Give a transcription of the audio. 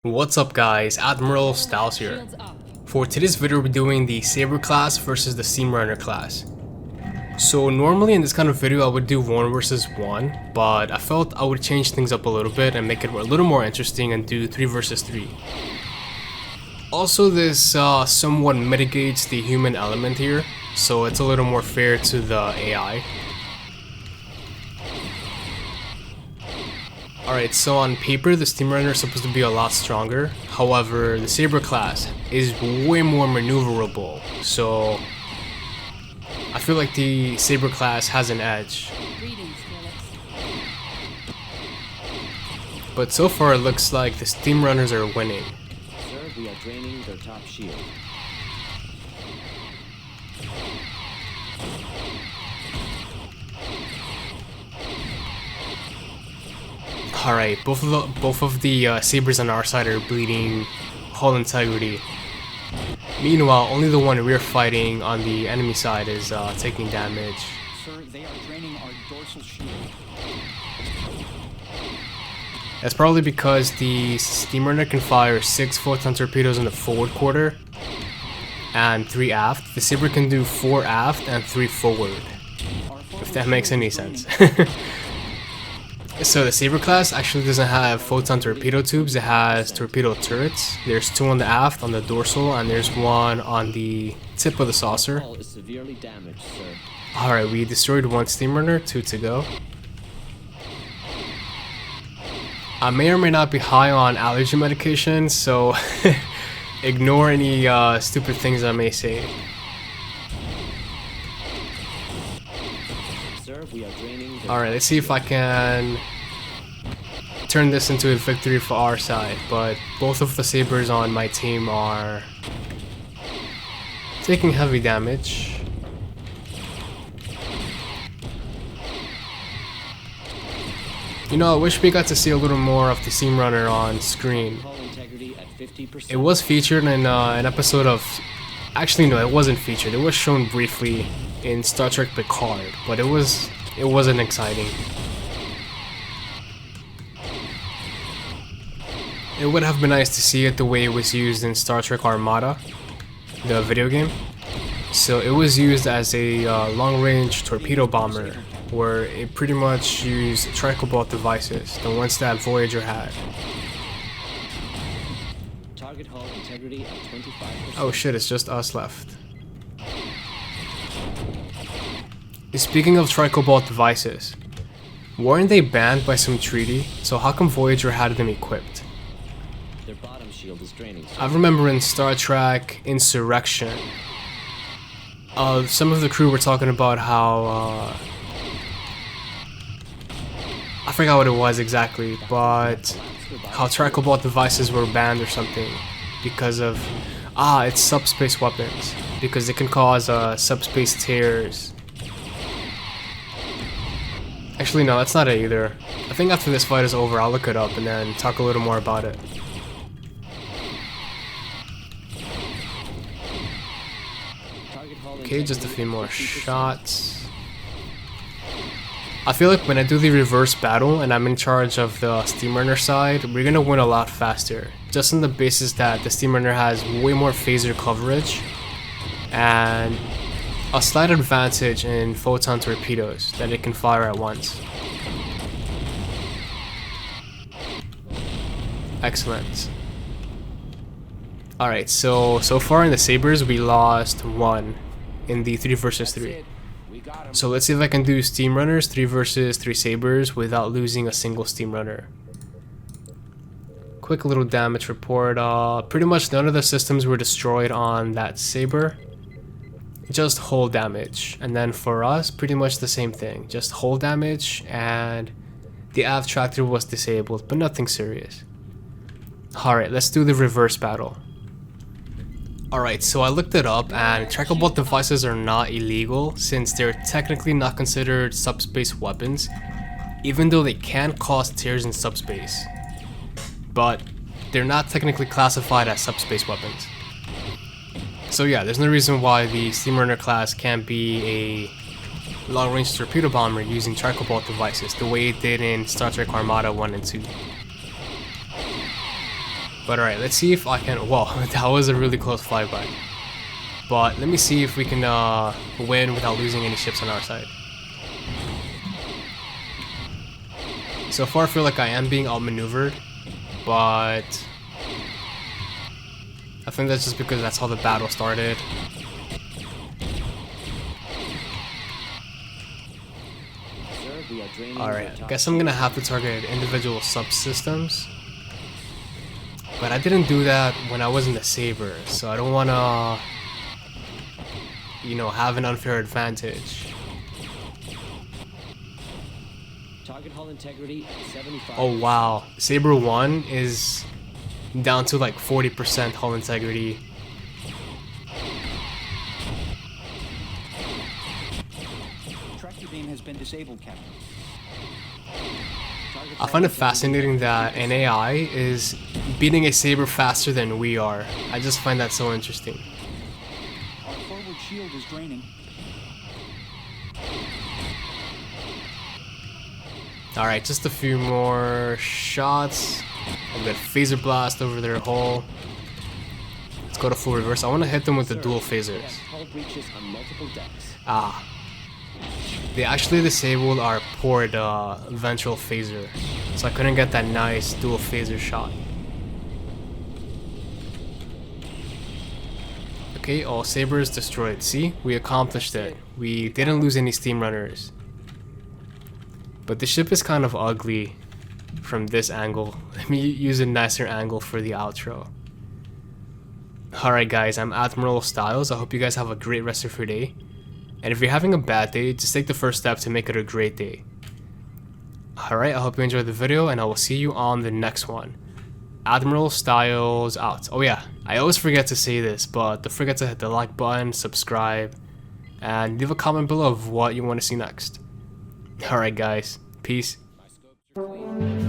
What's up guys, Admiral Styles here. For today's video we're doing the Saber class versus the Steamrunner class. So normally in this kind of video I would do 1 versus 1, but I felt I would change things up a little bit and make it a little more interesting and do 3 versus 3. Also this somewhat mitigates the human element here, so it's a little more fair to the AI. Alright, so on paper the Steamrunner is supposed to be a lot stronger, however the Saber class is way more maneuverable, so I feel like the Saber class has an edge. But so far it looks like the Steamrunners are winning. Sir, we are draining their top shield. Alright, both of the Sabers on our side are bleeding hull integrity. Meanwhile, only the one we're fighting on the enemy side is taking damage. Sir, they are draining our dorsal shield. That's probably because the Steamrunner can fire 6 photon torpedoes in the forward quarter and 3 aft. The Saber can do 4 aft and 3 forward, if that makes any sense. So the Saber class actually doesn't have photon torpedo tubes, it has torpedo turrets. There's 2 on the aft, on the dorsal, and there's 1 on the tip of the saucer. Hull is severely damaged, sir. Alright, we destroyed 1 Steamrunner, 2 to go. I may or may not be high on allergy medication, so ignore any stupid things I may say. Sir, we are draining their Alright, let's see if I can turn this into a victory for our side, but both of the Sabers on my team are taking heavy damage. You know, I wish we got to see a little more of the Steamrunner on screen. hull integrity at 50%. It was featured in an episode of... Actually, no, it wasn't featured. It was shown briefly in Star Trek Picard, but it wasn't exciting. It would have been nice to see it the way it was used in Star Trek Armada, the video game. So it was used as a long-range torpedo bomber, where it pretty much used tricobalt devices, the ones that Voyager had. Target hull integrity at 25%. Oh shit, it's just us left. Speaking of tricobalt devices, weren't they banned by some treaty? So how come Voyager had them equipped? Their bottom shield is draining, sir. I remember in Star Trek Insurrection, some of the crew were talking about how, I forgot what it was exactly, but how tricobalt devices were banned or something because of, it's subspace weapons, because it can cause subspace tears. Actually no, that's not it either. I think after this fight is over I'll look it up and then talk a little more about it. Target hull Okay, just a few more 50%. shots. I feel like when I do the reverse battle and I'm in charge of the Steamrunner side, we're gonna win a lot faster. Just on the basis that the Steamrunner has way more phaser coverage and a slight advantage in photon torpedoes that it can fire at once. Excellent. Alright, so far in the Sabers we lost 1 in the 3 versus 3. So let's see if I can do Steamrunners 3 versus 3 Sabers without losing a single Steamrunner. Quick little damage report. Pretty much none of the systems were destroyed on that Saber. Just hull damage. And then for us, pretty much the same thing. Just hull damage and the aft tractor was disabled, but nothing serious. Alright, let's do the reverse battle. Alright, so I looked it up and tracobalt devices are not illegal since they're technically not considered subspace weapons, even though they can cause tears in subspace. But they're not technically classified as subspace weapons. So yeah, there's no reason why the Steamrunner class can't be a long-range torpedo bomber using tricobalt devices the way it did in Star Trek Armada 1 and 2. But alright, let's see if I can... Whoa, that was a really close flyby. But let me see if we can win without losing any ships on our side. So far I feel like I am being outmaneuvered, but I think that's just because that's how the battle started. Sir, we are draining your Alright, top guess I'm gonna have to target individual subsystems. But I didn't do that when I was in the Saber, so I don't wanna, you know, have an unfair advantage. Target hull integrity at 75. Oh wow, Saber 1 is down to like 40% hull integrity. Tractor beam has been disabled, Captain. Target I hull find it integrity fascinating at that an 50%. AI is beating a Saber faster than we are. I just find that so interesting. Our forward shield is draining. Alright, just a few more shots. I'll get phaser blast over their hull. Let's go to full reverse. I want to hit them with the Sir, dual we phasers. have hull breaches on multiple decks. Ah. They actually disabled our port ventral phaser. So I couldn't get that nice dual phaser shot. Okay, all Sabers destroyed. See? We accomplished it. We didn't lose any Steamrunners. But the ship is kind of ugly from this angle. Let me use a nicer angle for the outro. Alright guys, I'm Admiral Styles. I hope you guys have a great rest of your day. And if you're having a bad day, just take the first step to make it a great day. Alright, I hope you enjoyed the video and I will see you on the next one. Admiral Styles out. Oh yeah, I always forget to say this, but don't forget to hit the like button, subscribe, and leave a comment below of what you want to see next. Alright guys, peace. My scopes are clean.